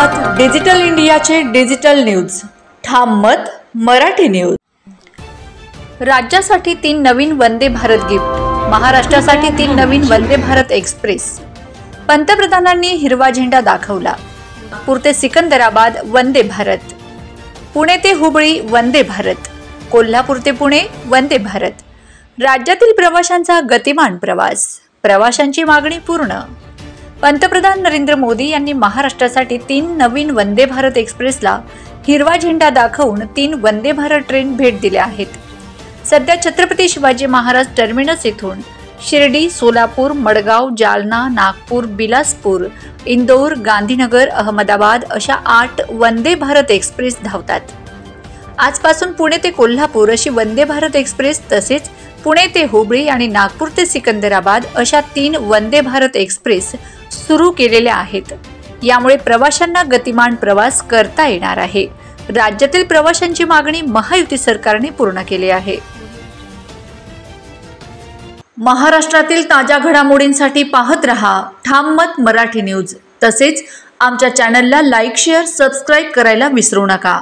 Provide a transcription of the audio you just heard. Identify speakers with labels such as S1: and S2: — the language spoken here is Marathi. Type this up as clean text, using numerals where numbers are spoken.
S1: आहात डिजिटल इंडियाचे डिजिटल न्यूज। ठाम मत मराठी न्यूज। राज्यासाठी 3 नवीन वंदे भारत गिफ्ट, महाराष्ट्रासाठी 3 नवीन वंदे भारत एक्सप्रेस। पंतप्रधानांनी हिरवा झेंडा दाखवला। नागपूर ते सिकंदराबाद वंदे भारत, पुणे ते हुबळी वंदे भारत, कोल्हापूर ते पुणे वंदे भारत। राज्यातील प्रवाशांचा गतिमान प्रवास, प्रवाशांची मागणी पूर्ण। पंतप्रधान नरेंद्र मोदी यांनी महाराष्ट्रासाठी 3 नवीन वंदे भारत एक्सप्रेसला हिरवा झेंडा दाखवून 3 वंदे भारत ट्रेन भेट दिल्या आहेत। सध्या छत्रपती शिवाजी महाराज टर्मिनस येथून शिर्डी, सोलापूर, मडगाव, जालना, नागपूर, बिलासपूर, इंदोर, गांधीनगर, अहमदाबाद अशा 8 वंदे भारत एक्सप्रेस धावतात। आजपासून पुणे ते कोल्हापूर अशी वंदे भारत एक्सप्रेस, तसेच पुणे ते हुबळी आणि नागपूर ते सिकंदराबाद अशा 3 वंदे भारत एक्सप्रेस सुरू केलेल्या आहेत। यामुळे प्रवाशांना गतिमान प्रवास करता येणार आहे। राज्यातील प्रवाशांची मागणी महायुती सरकारने पूर्ण केली आहे। महाराष्ट्रातील ताज्या घडामोडींसाठी पाहत रहा ठाम मत मराठी न्यूज। तसेच आमच्या चॅनलला लाईक, शेअर, सबस्क्राईब करायला विसरू नका।